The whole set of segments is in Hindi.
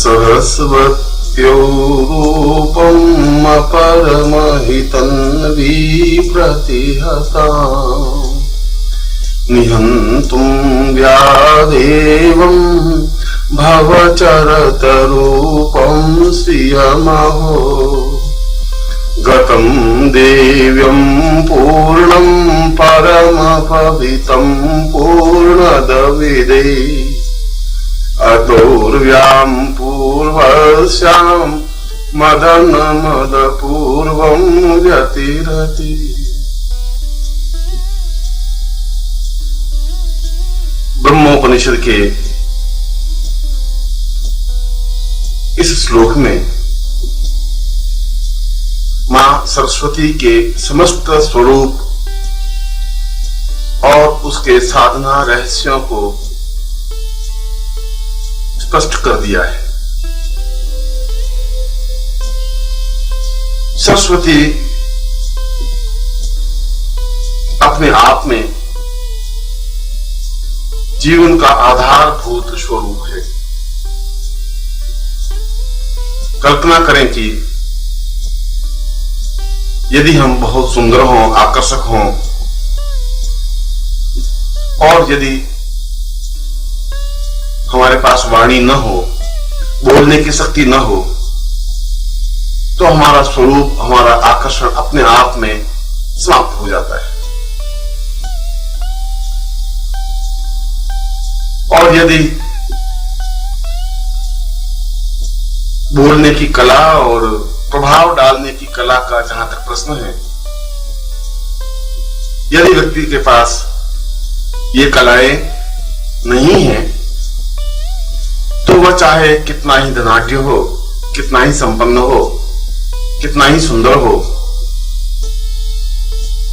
सहस्वत्यो रूपम् अपरमहितन्वी प्रतिहताम् निहन्तुम् व्यादेवम् भवचरतरूपम् श्रियमहो गतम् देव्यम् पूर्णम् परमपवितम् पूर्णदविदे अतोर्व्याम् पूर्वस्याम् मदनमदपूर्वम् व्यतिरति। ब्रह्मोपनिषद के इस श्लोक में मां सरस्वती के समस्त स्वरूप और उसके साधना रहस्यों को स्पष्ट कर दिया है। सरस्वती अपने आप में जीवन का आधारभूत स्वरूप है। कल्पना करें कि यदि हम बहुत सुंदर हों, आकर्षक हों और यदि हमारे पास वाणी न हो, बोलने की शक्ति न हो, तो हमारा स्वरूप, हमारा आकर्षण अपने आप में समाप्त हो जाता है। और यदि बोलने की कला और प्रभाव डालने की कला का जहां तक प्रश्न है, यदि व्यक्ति के पास ये कलाएं नहीं हैं, तो वह चाहे कितना ही धनाढ्य हो, कितना ही संपन्न हो, कितना ही सुंदर हो,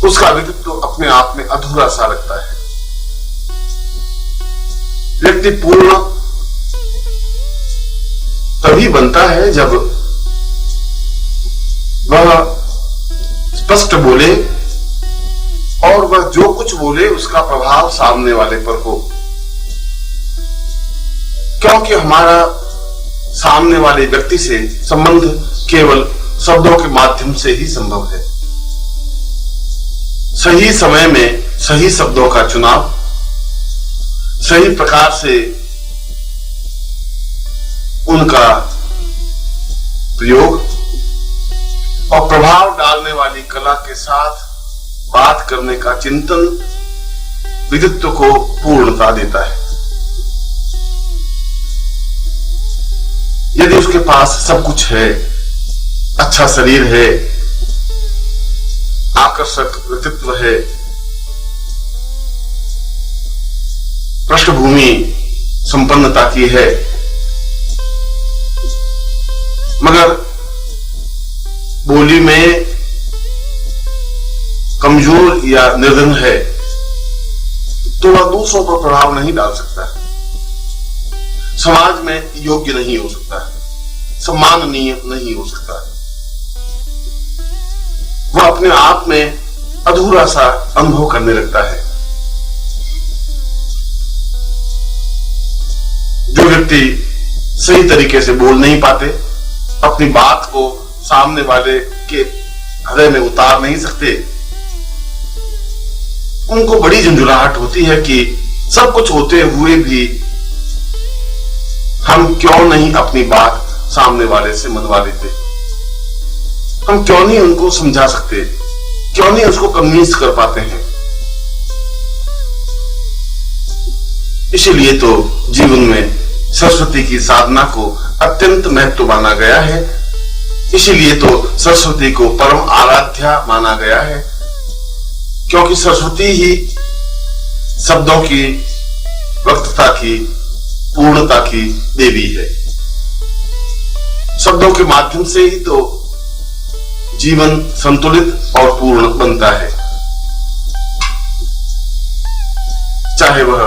उसका व्यक्तित्व अपने आप में अधूरा सा लगता है। व्यक्ति पूर्ण तभी बनता है जब वह स्पष्ट बोले और वह जो कुछ बोले उसका प्रभाव सामने वाले पर हो, क्योंकि हमारा सामने वाले व्यक्ति से संबंध केवल शब्दों के माध्यम से ही संभव है। सही समय में सही शब्दों का चुनाव, सही प्रकार से उनका प्रयोग और प्रभाव डालने वाली कला के साथ बात करने का चिंतन व्यक्तित्व को पूर्णता देता है। यदि उसके पास सब कुछ है, अच्छा शरीर है, आकर्षक व्यक्तित्व है, पृष्ठभूमि संपन्नता की है, मगर बोली में कमजोर या निर्धन है, तो वह दूसरों पर प्रभाव नहीं डाल सकता, समाज में योग्य नहीं हो सकता, सम्माननीय नहीं हो सकता। वह अपने आप में अधूरा सा अनुभव करने लगता है। जो व्यक्ति सही तरीके से बोल नहीं पाते, अपनी बात को सामने वाले के हृदय में उतार नहीं सकते, उनको बड़ी झंझुलाहट होती है कि सब कुछ होते हुए भी हम क्यों नहीं अपनी बात सामने वाले से मनवा लेते, हम क्यों नहीं उनको समझा सकते, क्यों नहीं उसको कन्विंस कर पाते हैं। इसीलिए तो जीवन में सरस्वती की साधना को अत्यंत महत्व माना गया है। इसीलिए तो सरस्वती को परम आराध्या माना गया है, क्योंकि सरस्वती ही शब्दों की वक्तता की, पूर्णता की देवी है। शब्दों के माध्यम से ही तो जीवन संतुलित और पूर्ण बनता है। चाहे वह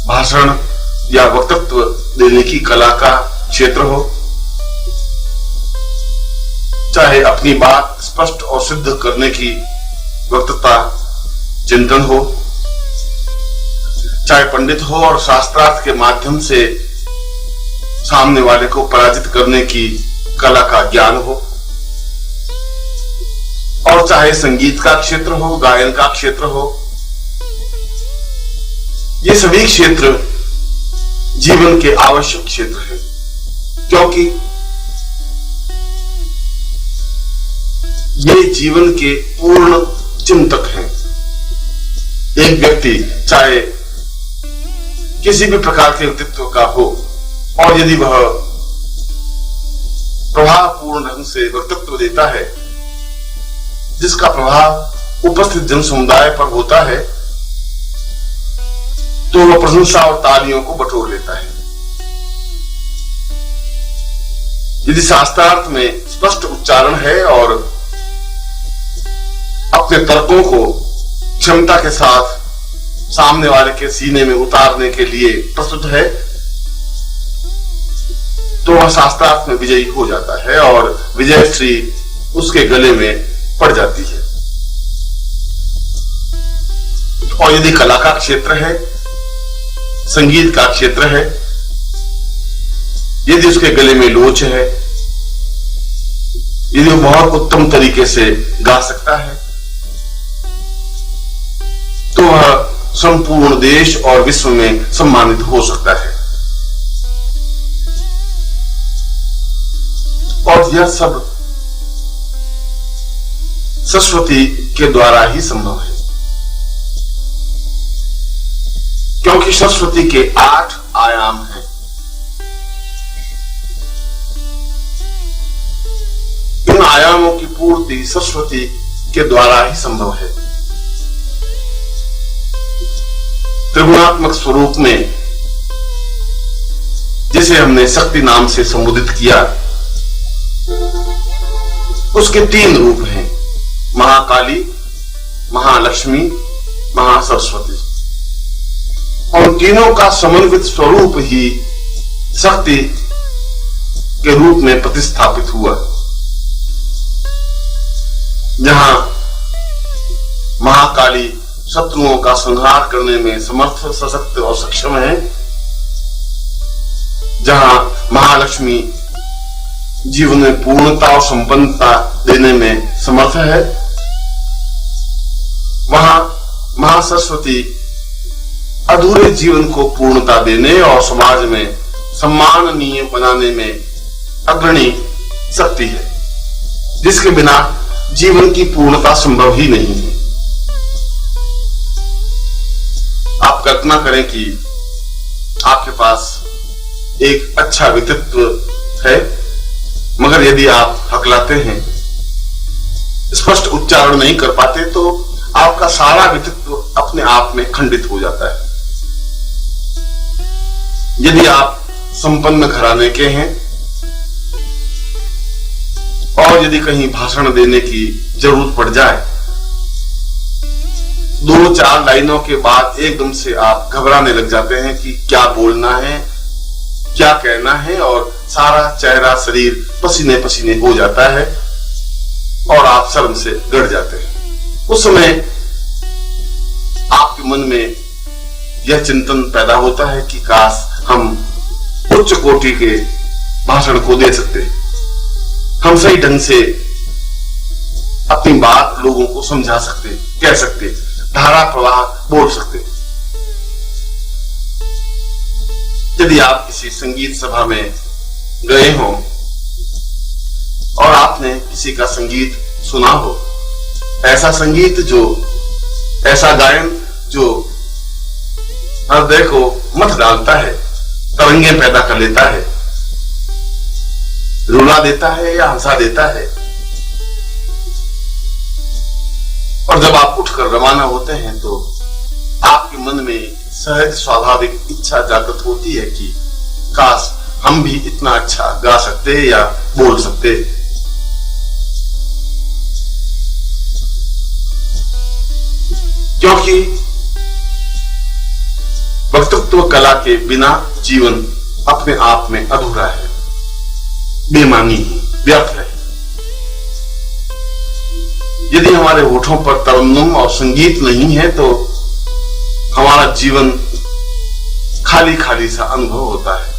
भाषण या वक्तत्व देने की कला का क्षेत्र हो, चाहे अपनी बात स्पष्ट और सिद्ध करने की वक्तता चिंतन हो, चाहे पंडित हो और शास्त्रार्थ के माध्यम से सामने वाले को पराजित करने की कला का ज्ञान हो, और चाहे संगीत का क्षेत्र हो, गायन का क्षेत्र हो, ये सभी क्षेत्र जीवन के आवश्यक क्षेत्र हैं, क्योंकि ये जीवन के पूर्ण चिंतक हैं। एक व्यक्ति चाहे किसी भी प्रकार के व्यक्तित्व का हो, और यदि वह प्रभावपूर्ण ढंग से व्यक्तित्व देता है, जिसका प्रभाव उपस्थित जन समुदाय पर होता है, तो वह प्रशंसा और तालियों को बटोर लेता है। यदि शास्त्रार्थ में स्पष्ट उच्चारण है और अपने तर्कों को क्षमता के साथ सामने वाले के सीने में उतारने के लिए प्रस्तुत है, तो वह शास्त्रार्थ में विजयी हो जाता है और विजयश्री उसके गले में पड़ जाती है। और यदि कला का क्षेत्र है, संगीत का क्षेत्र है, यदि उसके गले में लोच है, यदि वो बहुत उत्तम तरीके से गा सकता है, तो वह संपूर्ण देश और विश्व में सम्मानित हो सकता है। और यह सब सरस्वती के द्वारा ही संभव है, क्योंकि सरस्वती के 8 आयाम हैं। इन आयामों की पूर्ति सरस्वती के द्वारा ही संभव है। त्रिगुणात्मक स्वरूप में जिसे हमने शक्ति नाम से संबोधित किया, उसके 3 रूप हैं, महाकाली, महालक्ष्मी, महासरस्वती। और तीनों का समन्वित स्वरूप ही शक्ति के रूप में प्रतिस्थापित हुआ, जहां महाकाली शत्रुओं का संहार करने में समर्थ, सशक्त और सक्षम है, जहां महालक्ष्मी जीवन में पूर्णता और संपन्नता देने में समर्थ है, वहां महासरस्वती अधूरे जीवन को पूर्णता देने और समाज में सम्माननीय बनाने में अग्रणी शक्ति है, जिसके बिना जीवन की पूर्णता संभव ही नहीं है। आप कल्पना करें कि आपके पास एक अच्छा व्यक्तित्व है, मगर यदि आप हकलाते हैं, स्पष्ट उच्चारण नहीं कर पाते, तो आपका सारा व्यक्तित्व अपने आप में खंडित हो जाता है। यदि आप संपन्न घराने के हैं और यदि कहीं भाषण देने की जरूरत पड़ जाए, 2-4 लाइनों के बाद एकदम से आप घबराने लग जाते हैं कि क्या बोलना है, क्या कहना है, और सारा चेहरा शरीर पसीने पसीने हो जाता है और आप शर्म से गड़ जाते हैं। उस समय आपके मन में यह चिंतन पैदा होता है कि काश हम उच्च कोटि के भाषण को दे सकते, हम सही ढंग से अपनी बात लोगों को समझा सकते, कह सकते, धारा प्रवाह बोल सकते। यदि आप किसी संगीत सभा में गए हो और आपने किसी का संगीत सुना हो, ऐसा संगीत ऐसा गायन जो हृदय को मत डालता है, तरंगे पैदा कर लेता है, रुला देता है या हंसा देता है, और जब आप उठकर रवाना होते हैं तो आपके मन में सहज स्वाभाविक इच्छा जागृत होती है कि काश हम भी इतना अच्छा गा सकते या बोल सकते। क्योंकि वक्तृत्व कला के बिना जीवन अपने आप में अधूरा है, बेमानी है, व्यर्थ है। यदि हमारे होठों पर तरन्नुम और संगीत नहीं है तो हमारा जीवन खाली खाली सा अनुभव होता है।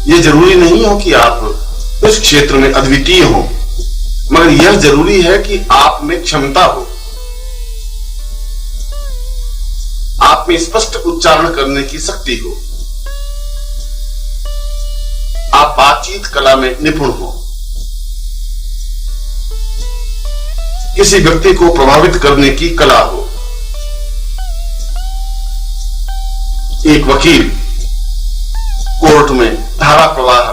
यह जरूरी नहीं हो कि आप उस क्षेत्र में अद्वितीय हो, मगर यह जरूरी है कि आप में क्षमता हो, आप में स्पष्ट उच्चारण करने की शक्ति हो, आप बातचीत कला में निपुण हो, किसी व्यक्ति को प्रभावित करने की कला हो। एक वकील कोर्ट में धारा प्रवाह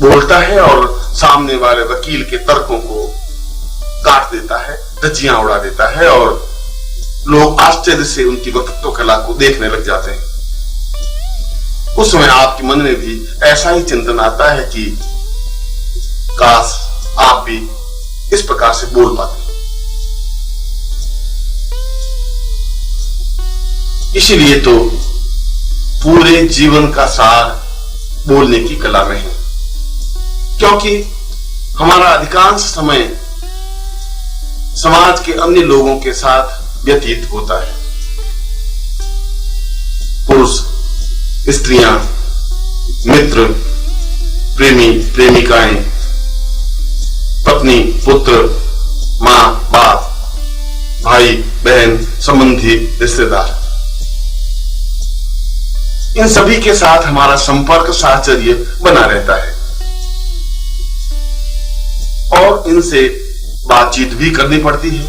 बोलता है और सामने वाले वकील के तर्कों को काट देता है, धज्जियां उड़ा देता है और लोग आश्चर्य से उनकी वक्तृत्व कला को देखने लग जाते हैं। उस समय आपके मन में भी ऐसा ही चिंतन आता है कि काश आप भी इस प्रकार से बोल पाते। इसीलिए तो पूरे जीवन का सार बोलने की कला में है, क्योंकि हमारा अधिकांश समय समाज के अन्य लोगों के साथ व्यतीत होता है। पुरुष, स्त्रियां, मित्र, प्रेमी, प्रेमिकाएं, पत्नी, पुत्र, मां, बाप, भाई, बहन, संबंधी, रिश्तेदार, इन सभी के साथ हमारा संपर्क साहचर्य बना रहता है और इनसे बातचीत भी करनी पड़ती है,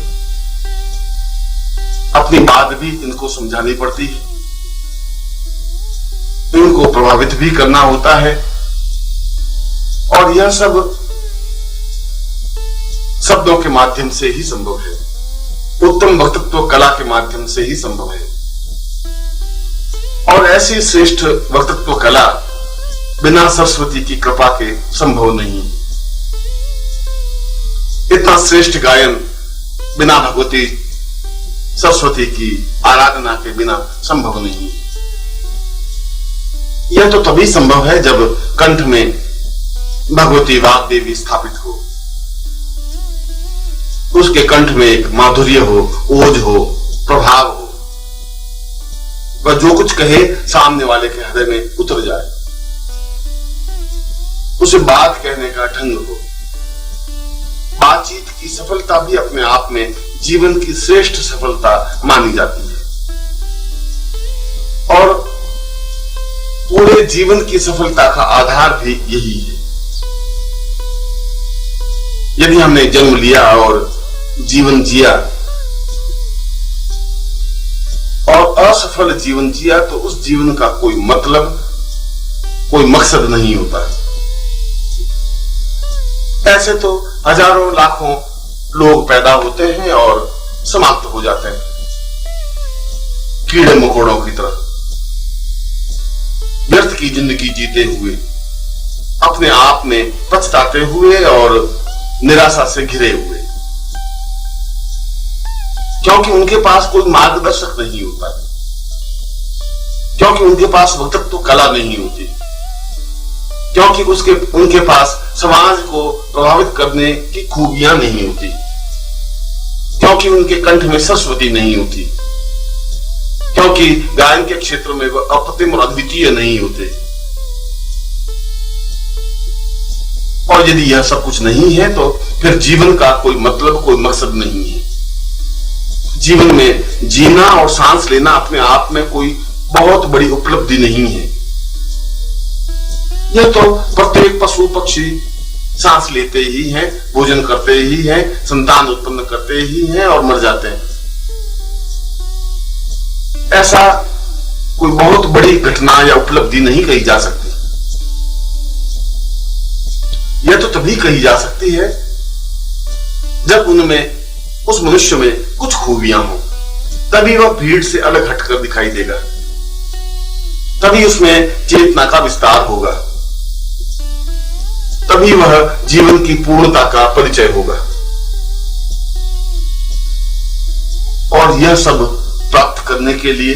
अपनी बात भी इनको समझानी पड़ती है, इनको प्रभावित भी करना होता है और यह सब शब्दों के माध्यम से ही संभव है, उत्तम वक्तृत्व कला के माध्यम से ही संभव है। और ऐसी श्रेष्ठ वक्तृत्व कला बिना सरस्वती की कृपा के संभव नहीं। इतना श्रेष्ठ गायन बिना भगवती सरस्वती की आराधना के बिना संभव नहीं। यह तो तभी संभव है जब कंठ में भगवती वाग्देवी स्थापित हो, उसके कंठ में एक माधुर्य हो, ओज हो, प्रभाव हो, वह जो कुछ कहे सामने वाले के हृदय में उतर जाए, उसे बात कहने का ढंग हो। बातचीत की सफलता भी अपने आप में जीवन की श्रेष्ठ सफलता मानी जाती है और पूरे जीवन की सफलता का आधार भी यही है। यदि हमने जन्म लिया और जीवन जिया और असफल जीवन जिया तो उस जीवन का कोई मतलब, कोई मकसद नहीं होता। ऐसे तो हजारों लाखों लोग पैदा होते हैं और समाप्त हो जाते हैं, कीड़े मकोड़ों की तरह, व्यर्थ की जिंदगी जीते हुए, अपने आप में पछताते हुए और निराशा से घिरे हुए, क्योंकि उनके पास कोई मार्गदर्शक नहीं होता, क्योंकि उनके पास वक्तृत्व कला नहीं होती, क्योंकि उनके पास समाज को प्रभावित करने की खूबियां नहीं होती, क्योंकि उनके कंठ में सरस्वती नहीं होती, क्योंकि गायन के क्षेत्र में वह अप्रतिम और अद्वितीय नहीं होते। और यदि यह सब कुछ नहीं है तो फिर जीवन का कोई मतलब, कोई मकसद नहीं है। जीवन में जीना और सांस लेना अपने आप में कोई बहुत बड़ी उपलब्धि नहीं है। यह तो प्रत्येक पशु पक्षी सांस लेते ही हैं, भोजन करते ही हैं, संतान उत्पन्न करते ही हैं और मर जाते हैं। ऐसा कोई बहुत बड़ी घटना या उपलब्धि नहीं कही जा सकती। यह तो तभी कही जा सकती है जब उनमें, उस मनुष्य में कुछ खूबियां हो, तभी वह भीड़ से अलग हटकर दिखाई देगा, तभी उसमें चेतना का विस्तार होगा, तभी वह जीवन की पूर्णता का परिचय होगा। और यह सब प्राप्त करने के लिए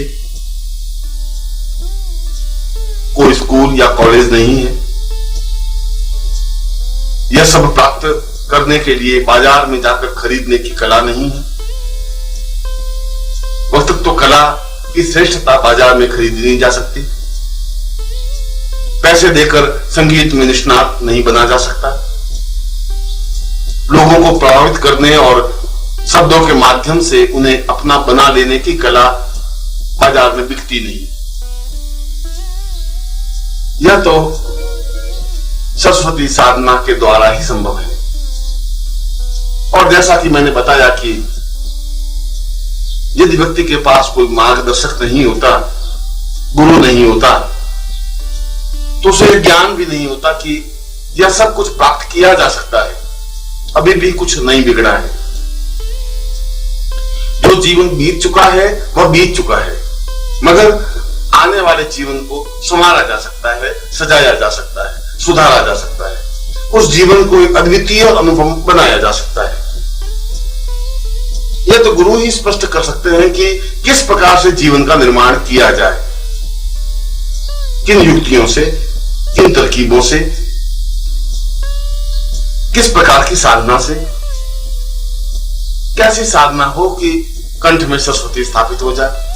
कोई स्कूल या कॉलेज नहीं है। यह सब प्राप्त करने के लिए बाजार में जाकर खरीदने की कला नहीं है। वक्तृत्व कला की श्रेष्ठता बाजार में खरीदी नहीं जा सकती। पैसे देकर संगीत में निष्णात नहीं बना जा सकता। लोगों को प्रभावित करने और शब्दों के माध्यम से उन्हें अपना बना लेने की कला बाजार में बिकती नहीं। यह तो सरस्वती साधना के द्वारा ही संभव है। और जैसा कि मैंने बताया कि यदि व्यक्ति के पास कोई मार्गदर्शक नहीं होता, गुरु नहीं होता, तो उसे ज्ञान भी नहीं होता कि यह सब कुछ प्राप्त किया जा सकता है, अभी भी कुछ नहीं बिगड़ा है। जो जीवन बीत चुका है वह बीत चुका है, मगर आने वाले जीवन को संवारा जा सकता है, सजाया जा सकता है, सुधारा जा सकता है, उस जीवन को एक अद्वितीय अनुभव बनाया जा सकता है। यह तो गुरु ही स्पष्ट कर सकते हैं कि किस प्रकार से जीवन का निर्माण किया जाए, किन युक्तियों से, किन तरकीबों से, किस प्रकार की साधना से, कैसी साधना हो कि कंठ में सरस्वती स्थापित हो जाए,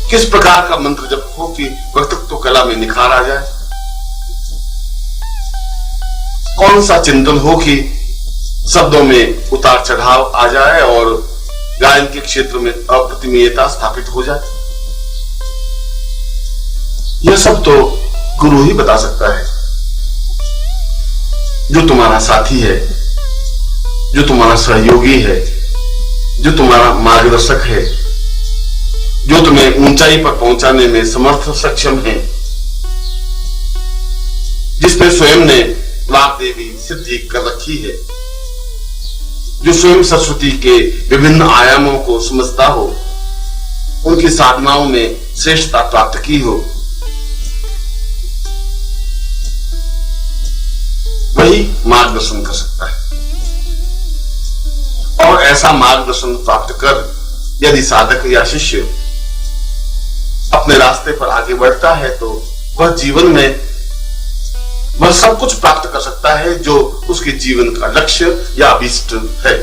किस प्रकार का मंत्र जप हो कि वक्तृत्व कला में निखार आ जाए, कौन सा चिंतन हो कि शब्दों में उतार चढ़ाव आ जाए और गायन के क्षेत्र में अप्रतिमीयता स्थापित हो जाए। यह सब तो गुरु ही बता सकता है। जो तुम्हारा साथी है, जो तुम्हारा सहयोगी है, जो तुम्हारा मार्गदर्शक है, जो तुम्हें ऊंचाई पर पहुंचाने में समर्थ सक्षम है, जिसने स्वयं ने वाग देवी सिद्धि कर रखी है, जो स्वयं सरस्वती के विभिन्न आयामों को समझता हो, उनकी साधनाओं में श्रेष्ठता प्राप्त की हो, वही मार्गदर्शन कर सकता है। और ऐसा मार्गदर्शन प्राप्त कर यदि साधक या शिष्य अपने रास्ते पर आगे बढ़ता है तो वह जीवन में वह सब कुछ प्राप्त कर सकता है जो उसके जीवन का लक्ष्य या अभीष्ट है।